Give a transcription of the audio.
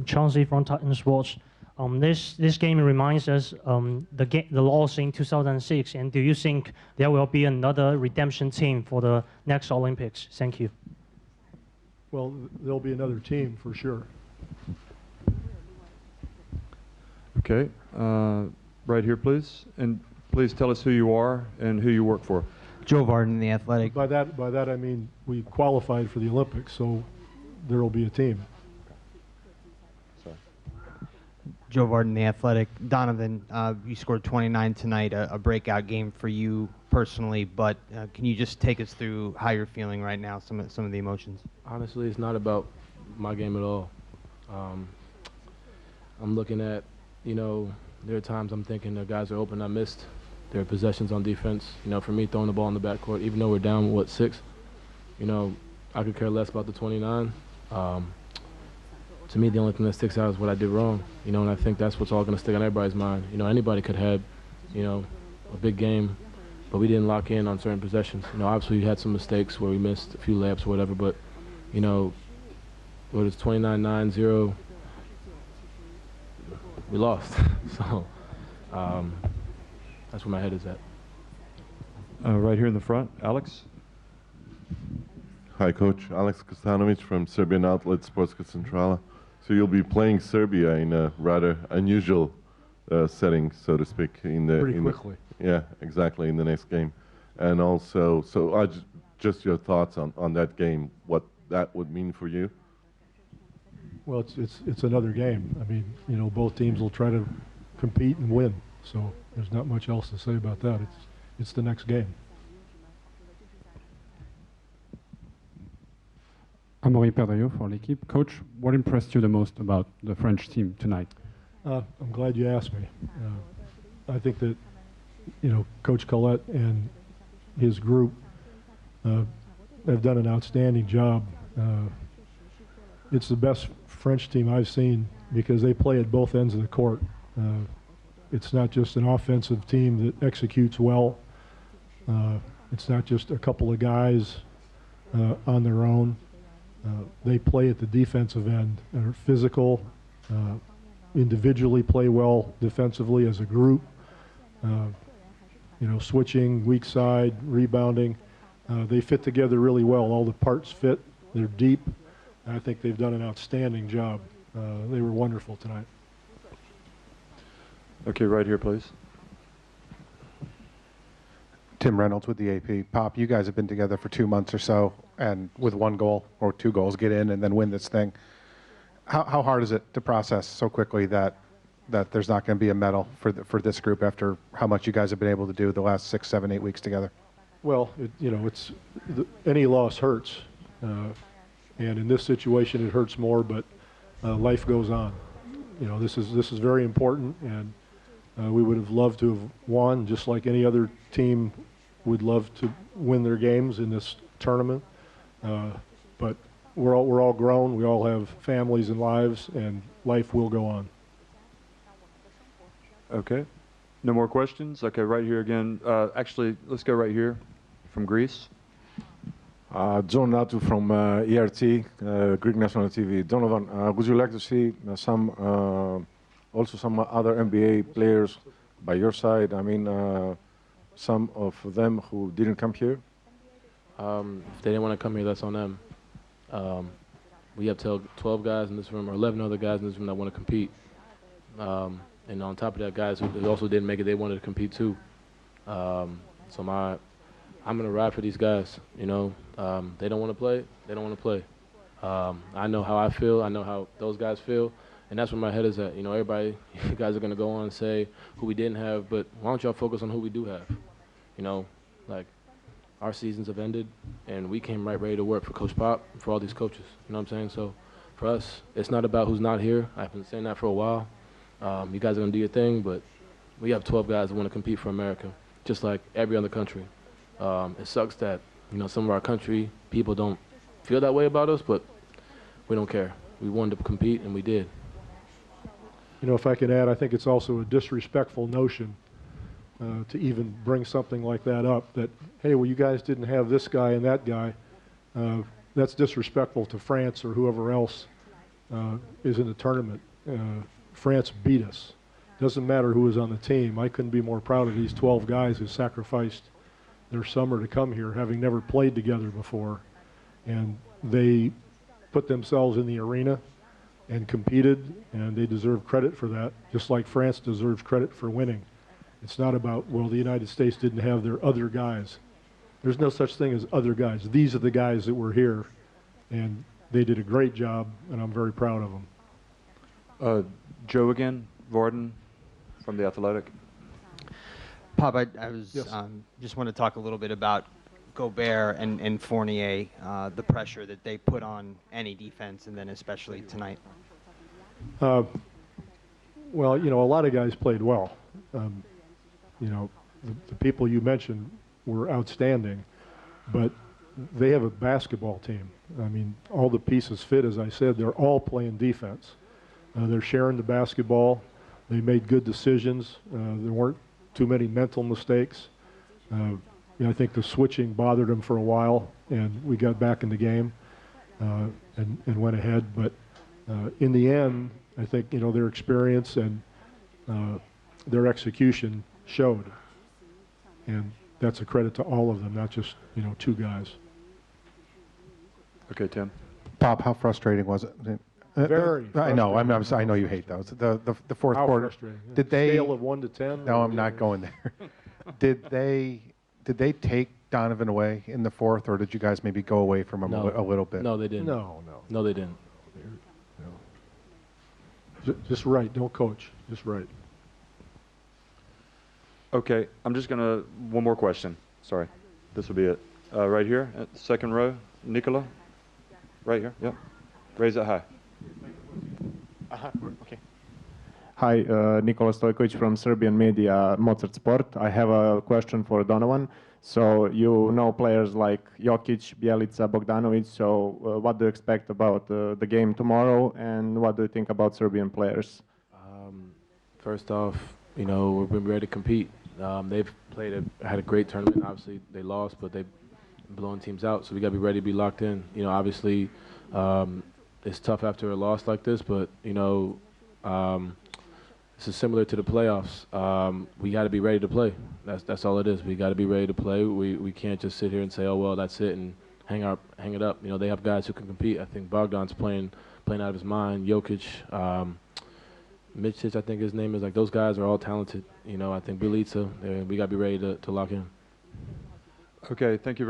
Chauncey from Titans Watch. This game reminds us the loss in 2006. And do you think there will be another redemption team for the next Olympics? Thank you. Well, there'll be another team for sure. Okay, right here, please, and please tell us who you are and who you work for. Joe Varden, The Athletic. By that I mean we qualified for the Olympics, so there will be a team. Sorry. Joe Varden, The Athletic. Donovan, you scored 29 tonight, a breakout game for you personally, but can you just take us through how you're feeling right now, some of the emotions? Honestly, it's not about my game at all. I'm looking at, there are times I'm thinking the guys are open, I missed. There are possessions on defense. For me, throwing the ball in the backcourt, even though we're down, 6, I could care less about the 29. To me, the only thing that sticks out is what I did wrong, and I think that's what's all going to stick on everybody's mind. Anybody could have, a big game, but we didn't lock in on certain possessions. Obviously we had some mistakes where we missed a few layups or whatever, but, what is 29-9-0, we lost. So that's where my head is at. Right here in the front, Alex. Hi, Coach. Alex Kostanovic from Serbian outlet Sportska Centrala. So you'll be playing Serbia in a rather unusual setting, so to speak. Pretty quickly. Yeah, exactly, in the next game. And also, so just your thoughts on that game, what that would mean for you? Well, it's another game. I mean, both teams will try to compete and win. So there's not much else to say about that. It's the next game. Amaury Perdaillot for l'équipe. Coach, what impressed you the most about the French team tonight? I'm glad you asked me. I think that, Coach Collette and his group have done an outstanding job. It's the best French team I've seen because they play at both ends of the court. It's not just an offensive team that executes well. It's not just a couple of guys on their own. They play at the defensive end and are physical, individually play well defensively as a group, switching, weak side, rebounding. They fit together really well. All the parts fit. They're deep. I think they've done an outstanding job. They were wonderful tonight. Okay, right here, please. Tim Reynolds with the AP. Pop, you guys have been together for 2 months or so, and with one goal or 2 goals, get in and then win this thing. How hard is it to process so quickly that there's not going to be a medal for this group after how much you guys have been able to do the last 6, 7, 8 weeks together? Well, any loss hurts, and in this situation it hurts more. But life goes on. This is very important, and we would have loved to have won, just like any other team would love to win their games in this tournament. But we're all grown. We all have families and lives, and life will go on. Okay. No more questions? Okay, right here again. Actually, let's go right here from Greece. John Natu from ERT, Greek National TV. Donovan, would you like to see also some other NBA players by your side? I mean, some of them who didn't come here? If they didn't want to come here, that's on them. We have 12 guys in this room, or 11 other guys in this room that want to compete. And on top of that, guys who also didn't make it, they wanted to compete too. So I'm going to ride for these guys. They don't want to play, they don't want to play. I know how I feel, I know how those guys feel, and that's where my head is at. Everybody, you guys are going to go on and say who we didn't have, but why don't y'all focus on who we do have? Like our seasons have ended, and we came right ready to work for Coach Pop and for all these coaches. You know what I'm saying? So for us, it's not about who's not here. I've been saying that for a while. You guys are going to do your thing, but we have 12 guys that want to compete for America, just like every other country. It sucks that, some of our country people don't feel that way about us, but we don't care. We wanted to compete, and we did. If I could add, I think it's also a disrespectful notion to even bring something like that up, that, hey, well, you guys didn't have this guy and that guy. That's disrespectful to France or whoever else. is in the tournament. France beat us. Doesn't matter who was on the team. I couldn't be more proud of these 12 guys who sacrificed their summer to come here, having never played together before. And they put themselves in the arena and competed, and they deserve credit for that, just like France deserves credit for winning. It's not about, well, the United States didn't have their other guys. There's no such thing as other guys. These are the guys that were here, and they did a great job, and I'm very proud of them. Joe again, Varden from The Athletic. Pop, I was Yes. just want to talk a little bit about Gobert and Fournier, the pressure that they put on any defense, and then especially tonight. Well, you know, a lot of guys played well. You know, the people you mentioned were outstanding, but they have a basketball team. I mean, all the pieces fit, as I said. They're all playing defense. They're sharing the basketball. They made good decisions. There weren't too many mental mistakes. You know, I think the switching bothered them for a while, and we got back in the game and went ahead. But in the end, I think, you know, their experience and their execution showed. And that's a credit to all of them, not just, you know, two guys. Okay, Tim. Pop, how frustrating was it? Very I know. frustrating. I know you hate those. The fourth How quarter. frustrating. Did they? Scale of 1 to 10? No, I'm not going there. Did they take Donovan away in the fourth, or did you guys maybe go away from him No. a little bit? No, they didn't. No. No, they didn't. Just right. Don't coach. Just right. Okay, I'm just gonna, one more question. Sorry, this will be it. Right here, at the second row, Nikola. Right here, yep. Raise it high. Okay. Hi, Nikola Stojkovic from Serbian media Mozart Sport. I have a question for Donovan. So you know players like Jokic, Bjelica, Bogdanovic. So what do you expect about the game tomorrow, and what do you think about Serbian players? First off, you know, we've been ready to compete. They've had a great tournament. Obviously, they lost, but they've blown teams out. So we got to be ready to be locked in. You know, obviously, it's tough after a loss like this, but you know, this is similar to the playoffs. We got to be ready to play. That's all it is. We got to be ready to play. We can't just sit here and say, oh well, that's it, and hang it up. You know, they have guys who can compete. I think Bogdan's playing out of his mind. Jokic, Mitchich, I think his name is. Like, those guys are all talented. You know, I think Bjelica, we got to be ready to lock in. Okay, thank you.